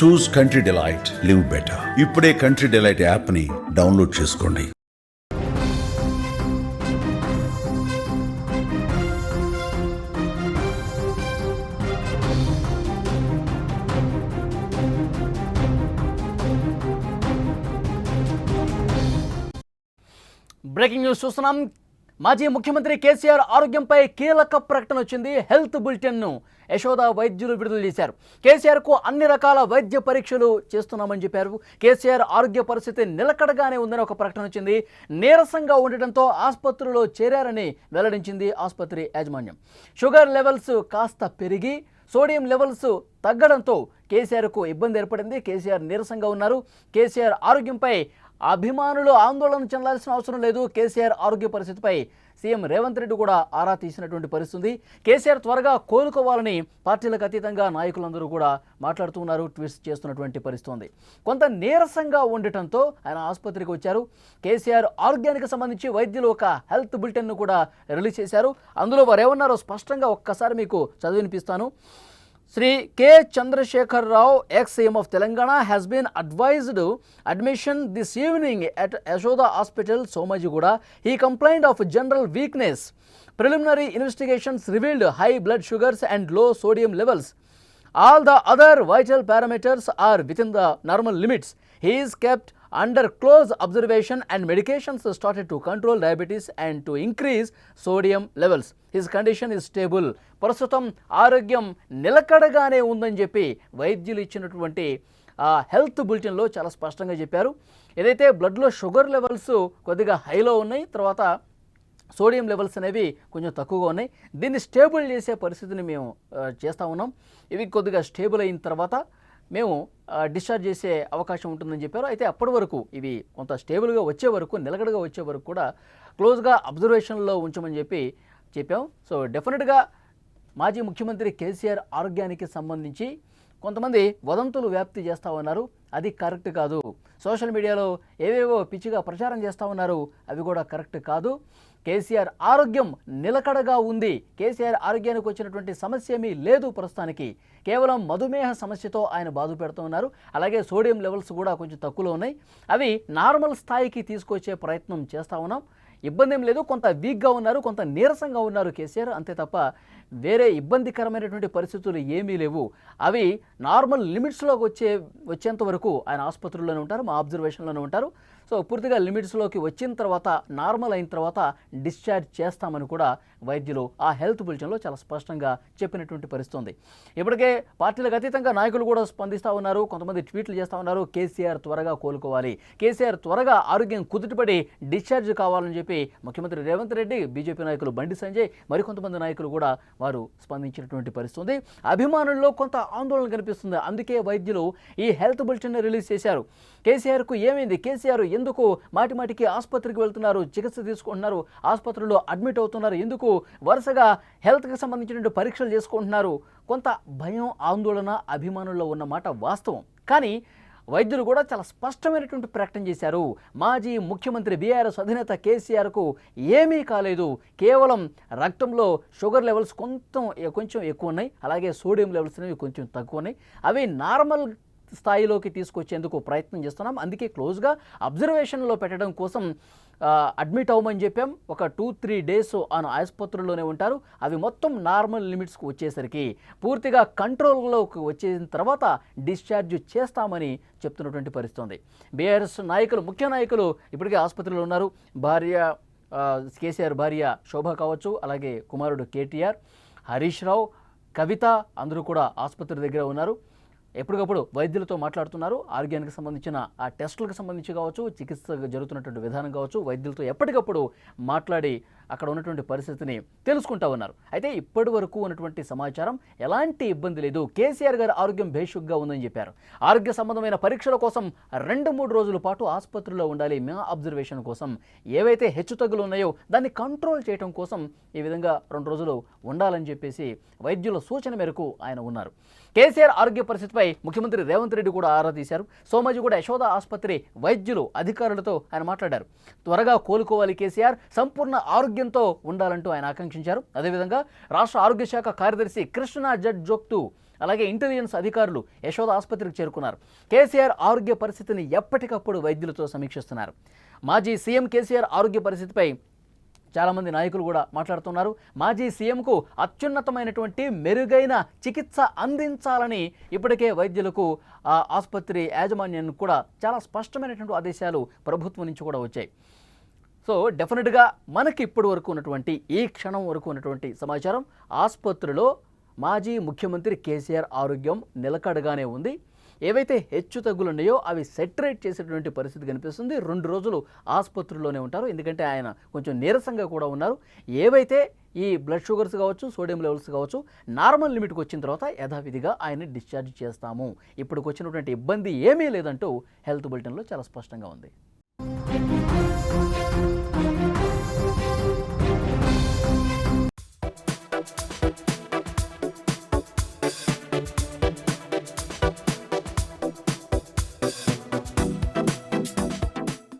చూస్ country delight, live better. ఇప్పుడే country delight యాప్ని download చేసుకోండి. బ్రేకింగ్ న్యూస్ చూస్తున్నాం. మాజీ ముఖ్యమంత్రి కేసీఆర్ ఆరోగ్యంపై కీలక ప్రకటన వచ్చింది. హెల్త్ బులెటిన్ను యశోద వైద్యులు విడుదల చేశారు. కేసీఆర్కు అన్ని రకాల వైద్య పరీక్షలు చేస్తున్నామని చెప్పారు. కేసీఆర్ ఆరోగ్య పరిస్థితి నిలకడగానే ఉందని ఒక ప్రకటన వచ్చింది. నీరసంగా ఉండటంతో ఆసుపత్రిలో చేరారని వెల్లడించింది ఆసుపత్రి యాజమాన్యం. షుగర్ లెవెల్స్ కాస్త పెరిగి సోడియం లెవెల్స్ తగ్గడంతో కేసీఆర్కు ఇబ్బంది ఏర్పడింది. కేసీఆర్ నీరసంగా ఉన్నారు. కేసీఆర్ ఆరోగ్యంపై అభిమానులు ఆందోళన చెందాల్సిన అవసరం లేదు. కేసీఆర్ ఆరోగ్య పరిస్థితిపై సీఎం రేవంత్ రెడ్డి కూడా ఆరా తీసినటువంటి పరిస్థితి. కేసీఆర్ త్వరగా కోలుకోవాలని పార్టీలకు అతీతంగా నాయకులందరూ కూడా మాట్లాడుతున్నారు, ట్వీట్స్ చేస్తున్నటువంటి పరిస్థితి. కొంత నీరసంగా ఉండటంతో ఆయన ఆసుపత్రికి వచ్చారు. కేసీఆర్ ఆరోగ్యానికి సంబంధించి వైద్యులు ఒక హెల్త్ బులెటిన్ను కూడా రిలీజ్ చేశారు. అందులో వారు ఏమన్నారో స్పష్టంగా ఒక్కసారి మీకు చదివినిపిస్తాను. Sri K. Chandrasekhar Rao, ex-CM of Telangana, has been advised admission this evening at Yashoda Hospital, Somajigoda. He complained of general weakness. Preliminary investigations revealed high blood sugars and low sodium levels. All the other vital parameters are within the normal limits. He is kept under close observation and medications started to control diabetes and to increase sodium levels. His condition is stable. ప్రస్తుతం ఆరోగ్యం నిలకడగానే ఉందని చెప్పి వైద్యులు ఇచ్చినటువంటి health బులెటిన్లో చాలా స్పష్టంగా చెప్పారు. ఏదైతే బ్లడ్లో షుగర్ లెవెల్స్ కొద్దిగా హైలో ఉన్నాయి, తర్వాత సోడియం లెవెల్స్ అనేవి కొంచెం తక్కువగా ఉన్నాయి. దీన్ని స్టేబుల్ చేసే పరిస్థితిని మేము చేస్తూ ఉన్నాం. ఇవి కొద్దిగా స్టేబుల్ అయిన తర్వాత మేము డిశ్చార్జ్ చేసే అవకాశం ఉంటుందని చెప్పారు. అయితే అప్పటి వరకు ఇవి కొంత స్టేబుల్గా వచ్చే వరకు, నిలకడగా వచ్చే వరకు కూడా క్లోజ్గా అబ్జర్వేషన్లో ఉంచమని చెప్పాం. సో డెఫినెట్గా మాజీ ముఖ్యమంత్రి కేసీఆర్ ఆరోగ్యానికి సంబంధించి కొంతమంది వదంతులు వ్యాప్తి చేస్తూ ఉన్నారు. అది కరెక్ట్ కాదు. సోషల్ మీడియాలో ఏవేవో పిచ్చిగా ప్రచారం చేస్తూ ఉన్నారు, అవి కూడా కరెక్ట్ కాదు. కేసీఆర్ ఆరోగ్యం నిలకడగా ఉంది. కేసీఆర్ ఆరోగ్యానికి వచ్చినటువంటి సమస్య ఏమీ లేదు ప్రస్తుతానికి. కేవలం మధుమేహ సమస్యతో ఆయన బాధపడుతూ ఉన్నారు. అలాగే సోడియం లెవెల్స్ కూడా కొంచెం తక్కువలో ఉన్నాయి. అవి నార్మల్ స్థాయికి తీసుకొచ్చే ప్రయత్నం చేస్తూ ఉన్నాం. ఇబ్బంది ఏం లేదు. కొంత వీక్గా ఉన్నారు, కొంత నీరసంగా ఉన్నారు కేసీఆర్, అంతే తప్ప వేరే ఇబ్బందికరమైనటువంటి పరిస్థితులు ఏమీ లేవు. అవి నార్మల్ లిమిట్స్లోకి వచ్చేంత వరకు ఆయన ఆసుపత్రుల్లోనే ఉంటారు, మా అబ్జర్వేషన్లోనే ఉంటారు. సో పూర్తిగా లిమిట్స్లోకి వచ్చిన తర్వాత, నార్మల్ అయిన తర్వాత డిశ్చార్జ్ చేస్తామని కూడా వైద్యులు ఆ హెల్త్ బులెటిన్లో చాలా స్పష్టంగా చెప్పినటువంటి పరిస్థితి ఉంది. ఇప్పటికే పార్టీలకు అతీతంగా నాయకులు కూడా స్పందిస్తూ ఉన్నారు, కొంతమంది ట్వీట్లు చేస్తూ ఉన్నారు. కేసీఆర్ త్వరగా కోలుకోవాలి, కేసీఆర్ త్వరగా ఆరోగ్యం కుదుటపడి డిశ్చార్జ్ కావాలని చెప్పి ముఖ్యమంత్రి రేవంత్ రెడ్డి, బీజేపీ నాయకులు బండి సంజయ్, మరికొంతమంది నాయకులు కూడా వారు స్పందించినటువంటి పరిస్థితి ఉంది. అభిమానుల్లో కొంత ఆందోళన కనిపిస్తుంది. అందుకే వైద్యులు ఈ హెల్త్ బులెటిన్ రిలీజ్ చేశారు. కేసీఆర్కు ఏమైంది, కేసీఆర్ ఎందుకు మాటిమాటికి ఆసుపత్రికి వెళ్తున్నారు, చికిత్స తీసుకుంటున్నారు, ఆసుపత్రిలో అడ్మిట్ అవుతున్నారు, ఎందుకు వరుసగా హెల్త్కి సంబంధించినటువంటి పరీక్షలు చేసుకుంటున్నారు, కొంత భయం, ఆందోళన అభిమానుల్లో ఉన్నమాట వాస్తవం. కానీ వైద్యులు కూడా చాలా స్పష్టమైనటువంటి ప్రకటన చేశారు. మాజీ ముఖ్యమంత్రి బీఆర్ఎస్ అధినేత కేసీఆర్కు ఏమీ కాలేదు. కేవలం రక్తంలో షుగర్ లెవెల్స్ కొంచెం ఎక్కువ ఉన్నాయి, అలాగే సోడియం లెవెల్స్ అనేవి కొంచెం తక్కువ ఉన్నాయి. అవి నార్మల్ స్థాయిలోకి తీసుకొచ్చేందుకు ప్రయత్నం చేస్తున్నాం. అందుకే క్లోజ్గా అబ్జర్వేషన్లో పెట్టడం కోసం అడ్మిట్ అవ్వమని చెప్పాం. ఒక 2-3 డేస్ ఆయన ఆసుపత్రుల్లోనే ఉంటారు. అవి మొత్తం నార్మల్ లిమిట్స్కి వచ్చేసరికి, పూర్తిగా కంట్రోల్లోకి వచ్చేసిన తర్వాత డిశ్చార్జ్ చేస్తామని చెప్తున్నటువంటి పరిస్థితి ఉంది. బీఆర్ఎస్ నాయకులు, ముఖ్య నాయకులు ఇప్పటికే ఆసుపత్రిలో ఉన్నారు. కేసీఆర్ భార్య శోభ కావచ్చు, అలాగే కుమారుడు కేటీఆర్, హరీష్ రావు, కవిత అందరూ కూడా ఆసుపత్రి దగ్గర ఉన్నారు. ఎప్పటికప్పుడు వైద్యులతో మాట్లాడుతున్నారు. ఆరోగ్యానికి సంబంధించిన ఆ టెస్టులకు సంబంధించి కావచ్చు, చికిత్స జరుగుతున్నటువంటి విధానం కావచ్చు, వైద్యులతో ఎప్పటికప్పుడు మాట్లాడి అక్కడ ఉన్నటువంటి పరిస్థితిని తెలుసుకుంటా ఉన్నారు. అయితే ఇప్పటి వరకు ఉన్నటువంటి సమాచారం ఎలాంటి ఇబ్బంది లేదు. కేసీఆర్ గారి ఆరోగ్యం భేషుగ్గా ఉందని చెప్పారు. ఆరోగ్య సంబంధమైన పరీక్షల కోసం 2-3 రోజుల పాటు ఆసుపత్రిలో ఉండాలి. మా అబ్జర్వేషన్ కోసం ఏవైతే హెచ్చుతగ్గులు ఉన్నాయో దాన్ని కంట్రోల్ చేయడం కోసం ఈ విధంగా 2 రోజులు ఉండాలని చెప్పేసి వైద్యుల సూచన మేరకు ఆయన ఉన్నారు. కేసీఆర్ ఆరోగ్య పరిస్థితిపై ముఖ్యమంత్రి రేవంత్ రెడ్డి కూడా ఆరా తీశారు. సోమాజిగూడ యశోద ఆసుపత్రి వైద్యులు, అధికారులతో ఆయన మాట్లాడారు. త్వరగా కోలుకోవాలి కేసీఆర్, సంపూర్ణ ఆరోగ్యంతో ఉండాలంటూ ఆయన ఆకాంక్షించారు. అదేవిధంగా రాష్ట్ర ఆరోగ్య శాఖ కార్యదర్శి కృష్ణ జడ్జోక్తు అలాగే ఇంటెలిజెన్స్ అధికారులు యశోద ఆసుపత్రికి చేరుకున్నారు. కేసీఆర్ ఆరోగ్య పరిస్థితిని ఎప్పటికప్పుడు వైద్యులతో సమీక్షిస్తున్నారు. మాజీ సీఎం కేసీఆర్ ఆరోగ్య పరిస్థితిపై చాలామంది నాయకులు కూడా మాట్లాడుతున్నారు. మాజీ సీఎంకు అత్యున్నతమైనటువంటి మెరుగైన చికిత్స అందించాలని ఇప్పటికే వైద్యులకు ఆసుపత్రి యాజమాన్యానికి కూడా చాలా స్పష్టమైనటువంటి ఆదేశాలు ప్రభుత్వం నుంచి కూడా వచ్చాయి. సో డెఫినెట్గా మనకి ఇప్పటి వరకు ఉన్నటువంటి ఈ క్షణం వరకు ఉన్నటువంటి సమాచారం ఆసుపత్రిలో మాజీ ముఖ్యమంత్రి కేసీఆర్ ఆరోగ్యం నిలకడగానే ఉంది. ఏవైతే హెచ్చు తగ్గులు ఉన్నాయో అవి సెటరేట్ చేసేటువంటి పరిస్థితి కనిపిస్తుంది. 2 రోజులు ఆసుపత్రిలోనే ఉంటారు, ఎందుకంటే ఆయన కొంచెం నీరసంగా కూడా ఉన్నారు. ఏవైతే ఈ బ్లడ్ షుగర్స్ కావచ్చు, సోడియం లెవెల్స్ కావచ్చు నార్మల్ లిమిట్కి వచ్చిన తర్వాత యథావిధిగా ఆయన్ని డిశ్చార్జ్ చేస్తాము. ఇప్పటికి వచ్చినటువంటి ఇబ్బంది ఏమీ లేదంటూ హెల్త్ బులెటిన్లో చాలా స్పష్టంగా ఉంది.